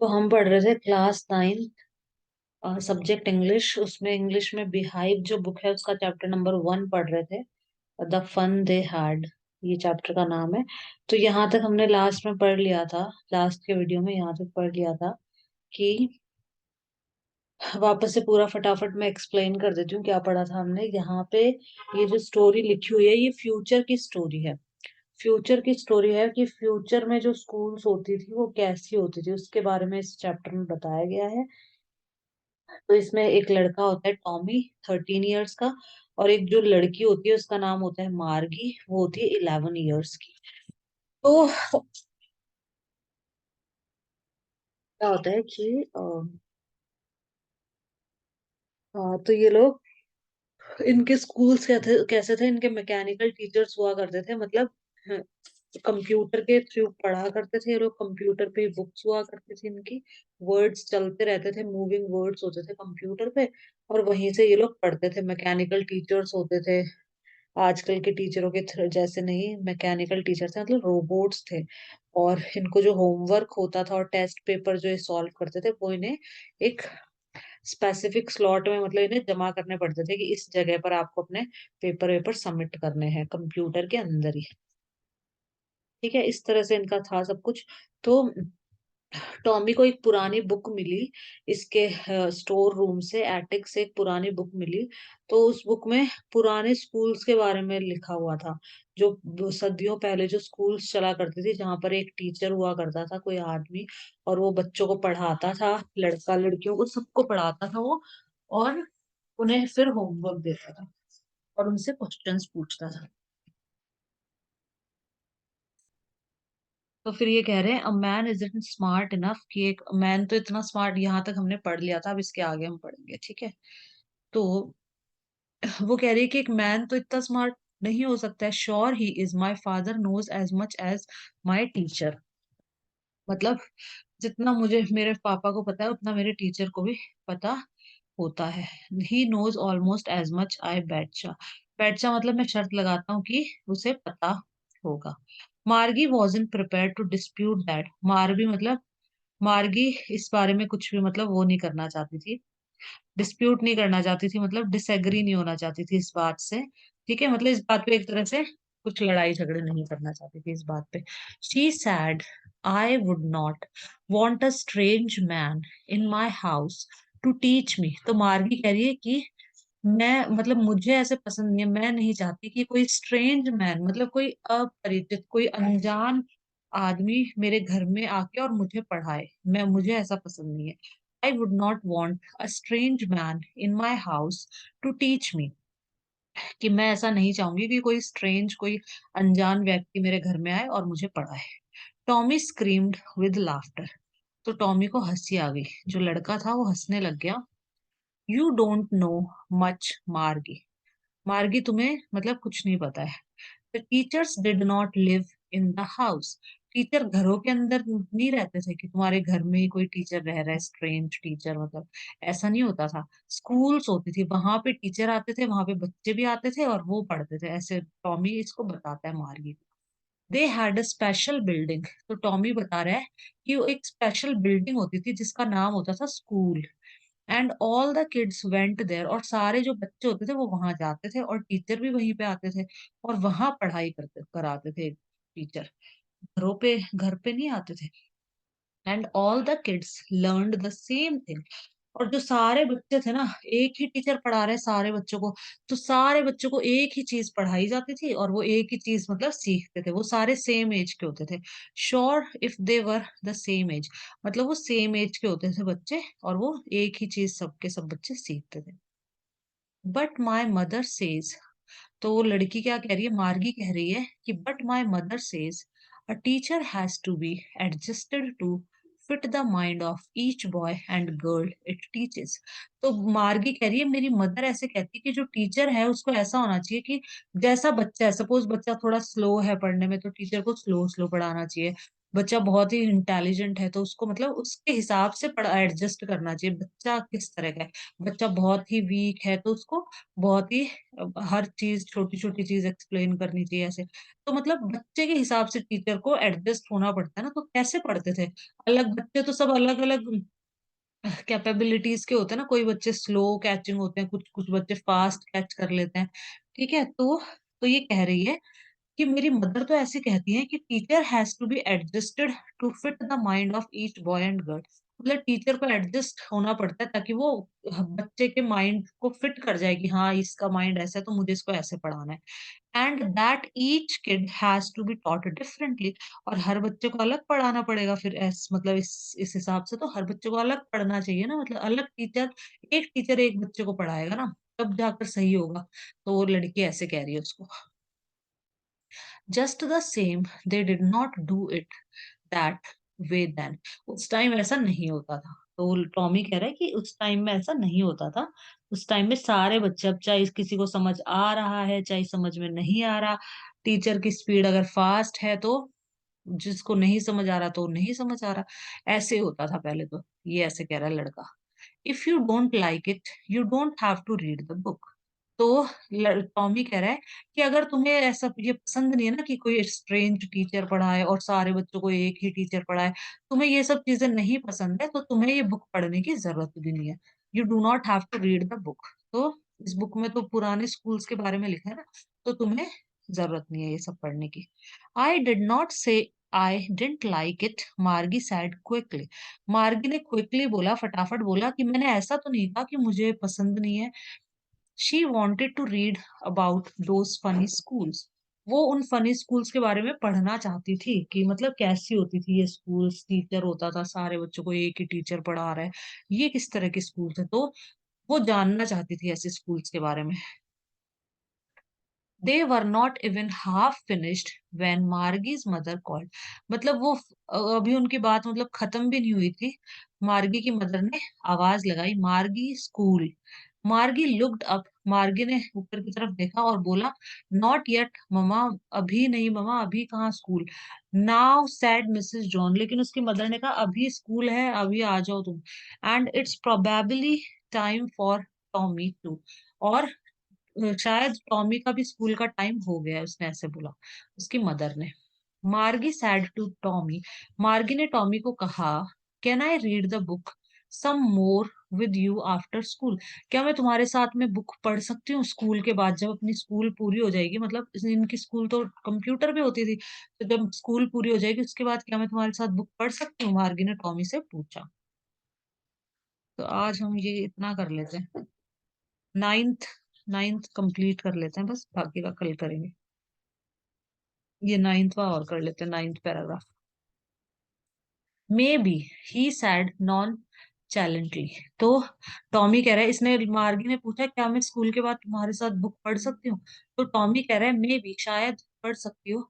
तो हम पढ़ रहे थे क्लास 9 सब्जेक्ट इंग्लिश। उसमें इंग्लिश में बिहाइव जो बुक है उसका चैप्टर नंबर 1 पढ़ रहे थे। द फन दे हैड, ये चैप्टर का नाम है। तो यहाँ तक हमने लास्ट में पढ़ लिया था, लास्ट के वीडियो में यहाँ तक पढ़ लिया था कि वापस से पूरा फटाफट मैं एक्सप्लेन कर देती हूँ क्या पढ़ा था हमने यहाँ पे। ये जो स्टोरी लिखी हुई है ये फ्यूचर की स्टोरी है। फ्यूचर की स्टोरी है कि फ्यूचर में जो स्कूल्स होती थी वो कैसी होती थी उसके बारे में इस चैप्टर में बताया गया है। तो इसमें एक लड़का होता है टॉमी, 13 इयर्स का। और एक जो लड़की होती है उसका नाम होता है मार्गी, वो होती है 11 इयर्स की। तो क्या होता है कि तो ये लोग, इनके स्कूल्स कैसे थे, इनके मैकेनिकल टीचर्स हुआ करते थे, मतलब कंप्यूटर के थ्रू पढ़ा करते थे ये लोग। कंप्यूटर पे बुक्स हुआ करती थी इनकी, वर्ड्स चलते रहते थे, मूविंग वर्ड्स होते थे कंप्यूटर पे। और वहीं से ये लोग पढ़ते थे, मैकेनिकल टीचर्स होते थे। आजकल के टीचरों के जैसे नहीं, मैकेनिकल टीचर थे, मतलब रोबोट्स थे। और इनको जो होमवर्क होता था और टेस्ट पेपर जो ये सॉल्व करते थे वो इन्हें एक स्पेसिफिक स्लॉट में, मतलब इन्हें जमा करने पड़ते थे कि इस जगह पर आपको अपने पेपर वेपर सबमिट करने हैं कंप्यूटर के अंदर ही। ठीक है, इस तरह से इनका था सब कुछ। तो टॉमी को एक पुरानी बुक मिली, इसके स्टोर रूम से, एटिक से एक पुरानी बुक मिली। तो उस बुक में पुराने स्कूल्स के बारे में लिखा हुआ था, जो सदियों पहले जो स्कूल्स चला करती थी, जहां पर एक टीचर हुआ करता था, कोई आदमी। और वो बच्चों को पढ़ाता था, लड़का लड़कियों को सबको पढ़ाता था वो। और उन्हें फिर होमवर्क देता था और उनसे क्वेश्चंस पूछता था। तो फिर ये कह रहे हैं a man is it smart enough, कि एक मैन तो इतना स्मार्ट, यहाँ तक हमने पढ़ लिया था, अब इसके आगे हम पढ़ेंगे, ठीक है। तो वो कह रही है कि एक मैन तो इतना स्मार्ट नहीं हो सकता है। Sure he is, my father knows as much as my teacher. मतलब जितना मुझे मेरे पापा को पता है उतना मेरे टीचर को भी पता होता है। He knows almost as much, I betcha. Betcha मतलब मैं शर्त लगाता हूँ कि उसे पता होगा। Margie wasn't prepare to dispute that. Margie मतलब, मार्गी इस बारे में कुछ भी मतलब वो नहीं करना चाहती थी, डिस्प्यूट नहीं करना चाहती थी, मतलब डिसएग्री नहीं होना चाहती थी इस बात से। ठीक है, मतलब इस बात पे एक तरह से कुछ लड़ाई झगड़े नहीं करना चाहती थी इस बात पे। She said, I would not want a strange man in my house to teach me. तो मार्गी कह रही है कि मैं, मतलब मुझे ऐसे पसंद नहीं है, मैं नहीं चाहती कि कोई स्ट्रेंज मैन, मतलब कोई अपरिचित, कोई अनजान आदमी मेरे घर में आके और मुझे पढ़ाए। मुझे ऐसा पसंद नहीं है। I would not want a strange man in my house to teach me, कि मैं ऐसा नहीं चाहूंगी कि कोई स्ट्रेंज, कोई अनजान व्यक्ति मेरे घर में आए और मुझे पढ़ाए। Tommy screamed with laughter. तो टॉमी को हंसी आ गई, जो लड़का था वो हंसने लग गया। यू डोंट नो मच मार्गी। मार्गी तुम्हें मतलब कुछ नहीं पता है। The teachers did not live in the house. Teacher घरों के अंदर नहीं रहते थे कि तुम्हारे घर में ही कोई टीचर रह रहा है, स्ट्रेंज टीचर, मतलब ऐसा नहीं होता था। स्कूल्स होती थी, वहां पे टीचर आते थे, वहां पे बच्चे भी आते थे और वो पढ़ते थे, ऐसे टॉमी इसको बताता है मार्गी। They had a special building. तो टॉमी बता रहा है कि वो एक स्पेशल बिल्डिंग होती थी जिसका नाम होता था school. And all the kids went there. और सारे जो बच्चे होते थे वो वहां जाते थे और टीचर भी वहीं पे आते थे और वहां पढ़ाई करते कराते थे टीचर, घर पे नहीं आते थे। And all the kids learned the same thing. और जो सारे बच्चे थे ना, एक ही टीचर पढ़ा रहे सारे बच्चों को, तो सारे बच्चों को एक ही चीज पढ़ाई जाती थी और वो एक ही चीज मतलब सीखते थे। वो सारे सेम एज के होते थे। Sure if they were the same age, मतलब वो सेम एज के होते थे बच्चे और वो एक ही चीज सबके सब बच्चे सीखते थे। But my mother says. तो वो लड़की क्या कह रही है, मार्गी कह रही है कि but my mother says a teacher has to be adjusted to fit the mind of each boy and girl it teaches. तो मार्गी कह रही है, मेरी मदर ऐसे कहती है कि जो टीचर है उसको ऐसा होना चाहिए कि जैसा बच्चा है, सपोज बच्चा थोड़ा स्लो है पढ़ने में तो टीचर को स्लो स्लो पढ़ाना चाहिए। बच्चा बहुत ही इंटेलिजेंट है तो उसको मतलब उसके हिसाब से पढ़ा एडजस्ट करना चाहिए, बच्चा किस तरह का है। बच्चा बहुत ही वीक है तो उसको बहुत ही हर चीज छोटी छोटी चीज एक्सप्लेन करनी चाहिए ऐसे। तो मतलब बच्चे के हिसाब से टीचर को एडजस्ट होना पड़ता है ना, तो कैसे पढ़ते थे। अलग बच्चे तो सब अलग अलग कैपेबिलिटीज के होते हैं ना, कोई बच्चे स्लो कैचिंग होते हैं, कुछ कुछ बच्चे फास्ट कैच कर लेते हैं। ठीक है, तो ये कह रही है कि मेरी मदर तो ऐसे कहती है कि teacher has to be adjusted to fit the mind of each boy and girl. मतलब टीचर को एडजस्ट होना पड़ता है ताकि वो बच्चे के माइंड को फिट कर जाए कि हाँ इसका माइंड ऐसा है तो मुझे इसको ऐसे पढ़ाना है। And that each kid has to be taught differently. और हर बच्चे को अलग पढ़ाना पड़ेगा फिर मतलब इस हिसाब से तो हर बच्चे को अलग पढ़ना चाहिए ना, मतलब अलग टीचर, एक टीचर एक बच्चे को पढ़ाएगा ना, तब जाकर सही होगा। तो वो लड़की ऐसे कह रही है उसको। Just the same they did not do it that way then. उस टाइम ऐसा नहीं होता था। तो टॉमी कह रहा है कि उस टाइम में ऐसा नहीं होता था। उस टाइम में सारे बच्चे, अब चाहे किसी को समझ आ रहा है चाहे समझ में नहीं आ रहा, टीचर की स्पीड अगर फास्ट है तो जिसको नहीं समझ आ रहा तो नहीं समझ आ रहा, ऐसे होता था पहले तो। ये ऐसे कह रहा है लड़का। If you don't like it you don't have to read the book. तो टॉमी कह रहा है कि अगर तुम्हें ऐसा ये पसंद नहीं है ना कि कोई स्ट्रेंज टीचर पढ़ाए और सारे बच्चों को एक ही टीचर पढ़ाए, तुम्हें ये सब चीजें नहीं पसंद है तो तुम्हें ये बुक पढ़ने की जरूरत भी नहीं है। You do not have to read the book. तो इस बुक में तो पुराने स्कूल्स के बारे में लिखा है ना, तो तुम्हें जरूरत नहीं है ये सब पढ़ने की। आई डिड नॉट से आई डिडंट लाइक इट, मार्गी said क्विकली। मार्गी ने क्विकली बोला, फटाफट बोला कि मैंने ऐसा तो नहीं कहा कि मुझे पसंद नहीं है। She wanted to read about those funny schools. वो उन फनी स्कूल्स के बारे में पढ़ना चाहती थी कि मतलब कैसी होती थी ये स्कूल्स, टीचर होता था सारे बच्चों को एक ही टीचर पढ़ा रहा है, ये किस तरह के स्कूल थे। तो वो जानना चाहती थी ऐसे स्कूल्स के बारे में। They were not even half finished when Margie's mother called. मतलब वो अभी उनकी बात मतलब खत्म भी नहीं हुई थी, मार्गी की मदर ने आवाज लगाई, मार्गी स्कूल। मार्गी लुक्ड अप, मार्गी ने ऊपर की तरफ देखा और बोला, नॉट येट ममा, अभी नहीं ममा, अभी कहाँ school. Now sad Mrs John, लेकिन उसकी मदर ने कहा अभी स्कूल है, अभी आ जाओ तुम। And it's probably time for Tommy too. और शायद टॉमी का भी स्कूल का टाइम हो गया है, उसने ऐसे बोला उसकी मदर ने। मार्गी सैड टू टॉमी, मार्गी ने टॉमी को कहा, can I read the book some more with you after school. क्या मैं तुम्हारे साथ में बुक पढ़ सकती हूँ स्कूल के बाद, जब अपनी स्कूल पूरी हो जाएगी, मतलब इनकी स्कूल तो कंप्यूटर पे होती थी, तो जब स्कूल पूरी हो जाएगी उसके बाद क्या मैं तुम्हारे साथ बुक पढ़ सकती हूँ, मार्गी ने टॉमी से पूछा। तो आज हम ये इतना कर लेते हैं, नाइन्थ नाइन्थ कंप्लीट कर लेते हैं, बस बाकी का कल करेंगे। ये नाइन्थवा और कर लेते हैं, ninth paragraph. Maybe he said nonchalantly. तो टॉमी कह रहा है, इसने मार्गी ने पूछा क्या मैं स्कूल के बाद तुम्हारे साथ बुक पढ़ सकती हूँ। तो टॉमी कह रहा है मे बी, शायद पढ़ सकती हो।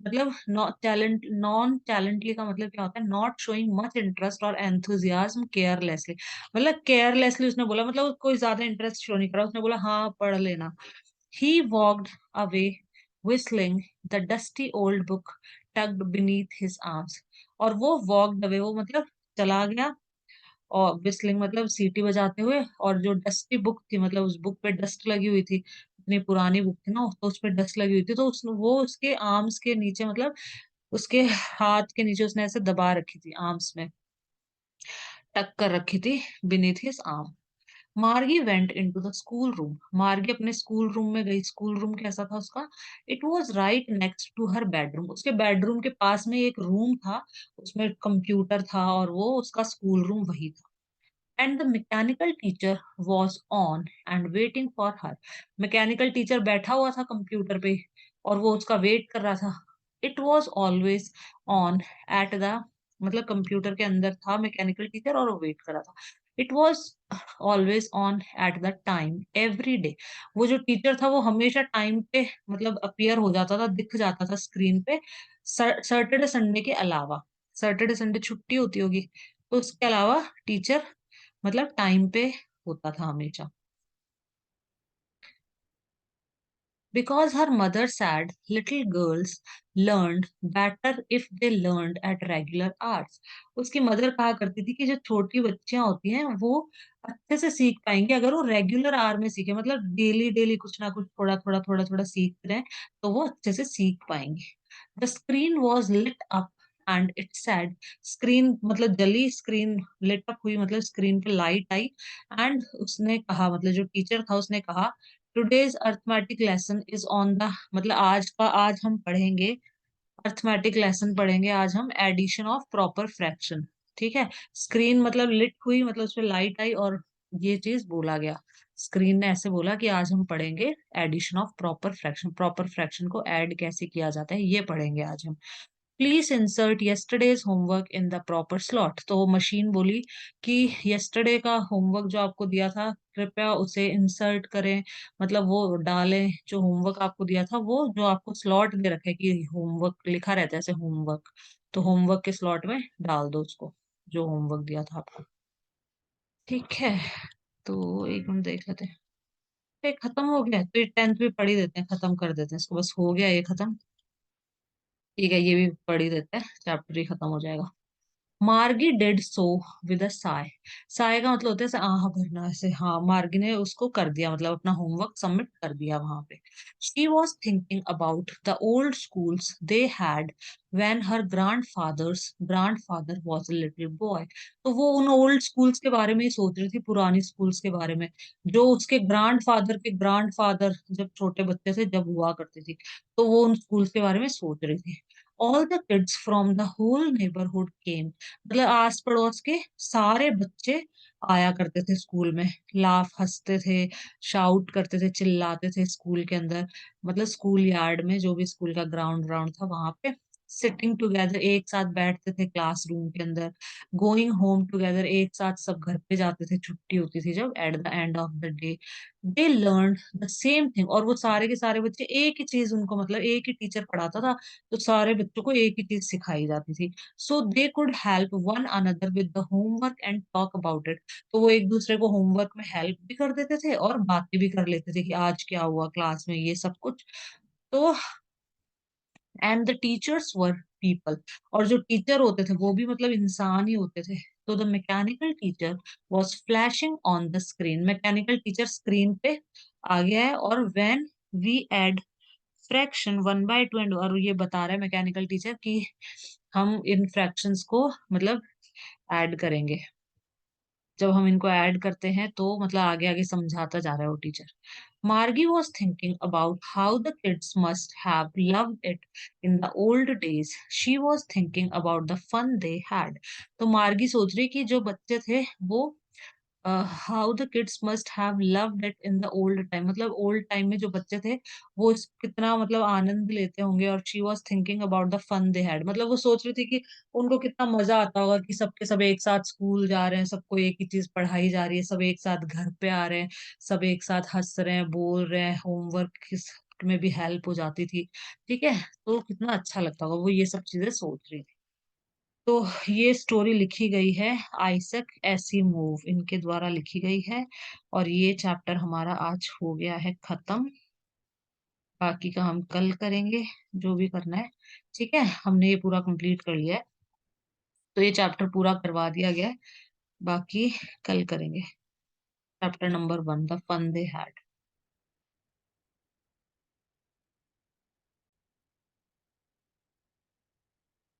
मतलब नॉन टैलेंटली का मतलब क्या होता है, नॉट शोइंग मच इंटरेस्ट और एंथुजियाज्म केयरलेसली। मतलब केयरलेसली उसने बोला, मतलब कोई ज्यादा इंटरेस्ट शो नहीं करा, उसने बोला हाँ पढ़ लेना। He walked away whistling, the dusty old book tucked beneath his arms। और वो walked away, वो मतलब चला गया, और whistling मतलब सीटी बजाते हुए, और जो डस्टी बुक थी मतलब उस बुक पे डस्ट लगी हुई थी, इतनी पुरानी बुक थी ना तो उस पे डस्ट लगी हुई थी, तो वो उसके आर्म्स के नीचे, मतलब उसके हाथ के नीचे उसने ऐसे दबा रखी थी, आर्म्स में टक कर रखी थी, beneath his arm। मार्गी went into the school room, मार्गी अपने स्कूल रूम में गई। स्कूल रूम कैसा था उसका, it was right next to her bedroom. उसके बेडरूम के पास में एक रूम था, उसमें कंप्यूटर था और वो उसका स्कूल रूम वही था। And the mechanical teacher was on and waiting for her. Mechanical teacher बैठा हुआ था कंप्यूटर पे और वो उसका वेट कर रहा था। It was always on at the, मतलब कंप्यूटर के अंदर था मैकेनिकल टीचर और वो वेट कर रहा था। It was always on at the time every day. वो जो टीचर था वो हमेशा टाइम पे मतलब अपीयर हो जाता था, दिख जाता था स्क्रीन पे, सैटरडे संडे के अलावा। सैटरडे संडे छुट्टी होती होगी, तो उसके अलावा टीचर मतलब टाइम पे होता था हमेशा। Because her mother said little girls learned better if they learned at regular hours. उसकी मदर कहा करती थी कि जो छोटी बच्चियां होती हैं वो अच्छे से सीख पाएंगी अगर वो रेगुलर आवर में सीखे, मतलब डेली डेली कुछ ना कुछ थोड़ा थोड़ा सीखते रहे तो वो अच्छे से सीख पाएंगे। The screen was lit up and it said, screen मतलब जली, स्क्रीन लिट अप हुई मतलब स्क्रीन पे लाइट आई। एंड उसने कहा, मतलब जो टीचर था उसने कहा, today's arithmetic lesson is on the, मतलब आज हम पढ़ेंगे अर्थमेटिक लेसन पढ़ेंगे आज हम एडिशन ऑफ प्रॉपर फ्रैक्शन। ठीक है, स्क्रीन मतलब लिट हुई मतलब उसमें लाइट आई और ये चीज बोला गया। स्क्रीन ने ऐसे बोला कि आज हम पढ़ेंगे एडिशन ऑफ प्रॉपर फ्रैक्शन को ऐड कैसे किया जाता है ये पढ़ेंगे आज हम। Please insert yesterday's homework in the proper slot. तो मशीन बोली कि यस्टरडे का होमवर्क जो आपको दिया था कृपया उसे इंसर्ट करें, मतलब वो डालें, जो होमवर्क आपको दिया था वो जो आपको स्लॉट दे रखे कि होमवर्क लिखा रहता है ऐसे होमवर्क, तो होमवर्क के स्लॉट में डाल दो उसको, जो होमवर्क दिया था आपको। ठीक है, तो एक मिनट देख लेते हैं। ये खत्म हो गया, तो ये 10th भी पढ़ ही देते हैं, खत्म कर देते हैं इसको, बस हो गया ये खत्म। ठीक है, ये भी पढ़ ही देते हैं, चैप्टर ही खत्म हो जाएगा। मार्गी did so with a Sai. Sai का मतलब होता है ऐसे आह भरना ऐसे, हाँ मार्गी ने उसको कर दिया, मतलब अपना होमवर्क सबमिट कर दिया वहां पे। She was thinking about the old schools they had when her grandfather was a little boy. तो वो उन ओल्ड स्कूल्स के बारे में ही सोच रही थी, पुरानी स्कूल्स के बारे में जो उसके ग्रैंडफादर के ग्रैंडफादर जब छोटे बच्चे थे जब हुआ करती थी, तो वो उन स्कूल्स के बारे में सोच रही थी। All the kids from the whole neighbourhood came, मतलब आस पड़ोस के सारे बच्चे आया करते थे स्कूल में, लाफ हंसते थे, शाउट करते थे, चिल्लाते थे स्कूल के अंदर, मतलब स्कूल यार्ड में जो भी स्कूल का ग्राउंड ग्राउंड था वहां पे सिटिंग टुगेदर, एक साथ बैठते थे क्लासरूम के अंदर। गोइंग होम टुगेदर, एक साथ सब घर पे जाते थे, छुट्टी होती थी जब at the end of the day. They learn the same thing, और वो सारे के सारे बच्चे एक ही चीज, उनको मतलब एक ही टीचर पढ़ाता था तो सारे बच्चों को एक ही चीज सिखाई जाती थी। So they could help one another with the homework and talk about it. तो वो एक दूसरे को होमवर्क में हेल्प भी कर देते थे और बातें भी कर लेते थे कि आज क्या हुआ क्लास में, ये सब कुछ। तो and the teachers were people, और जो टीचर होते थे वो भी मतलब इंसान ही होते थे। तो the mechanical teacher was flashing on the screen, mechanical teacher screen पे आ गया है, और when we add fraction 1/2 and, और ये बता रहा है मैकेनिकल टीचर कि हम इन फ्रैक्शंस को मतलब ऐड करेंगे, जब हम इनको ऐड करते हैं तो मतलब आगे आगे समझाता जा रहा है वो teacher. Margie was thinking about how the kids must have loved it in the old days, she was thinking about the fun they had. तो मार्गी सोच रही कि जो बच्चे थे वो how the kids must have loved it in the old time, मतलब old time में जो बच्चे थे वो कितना मतलब आनंद लेते होंगे, और she was thinking about the fun they had, मतलब वो सोच रही थी कि उनको कितना मजा आता होगा कि सबके सब एक साथ स्कूल जा रहे हैं, सबको एक ही चीज पढ़ाई जा रही है, सब एक साथ घर पे आ रहे हैं, सब एक साथ हंस रहे हैं, बोल रहे हैं, होमवर्क में भी हेल्प हो जाती थी। ठीक है, तो कितना अच्छा लगता होगा, वो ये सब चीजें सोच रही थी। तो ये स्टोरी लिखी गई है आइजक एसिमोव, इनके द्वारा लिखी गई है, और ये चैप्टर हमारा आज हो गया है खत्म। बाकी का हम कल करेंगे, जो भी करना है। ठीक है, हमने ये पूरा कंप्लीट कर लिया है, तो ये चैप्टर पूरा करवा दिया गया है। बाकी कल करेंगे chapter number 1, the fun they had.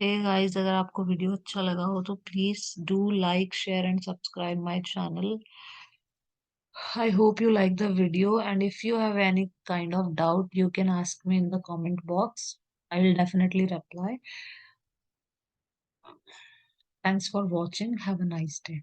Hey guys, अगर आपको वीडियो अच्छा लगा हो तो please do like share and subscribe my channel. I hope you like the video, and if you have any kind of doubt, you can ask me in the comment box. I will definitely reply. Thanks for watching. Have a nice day.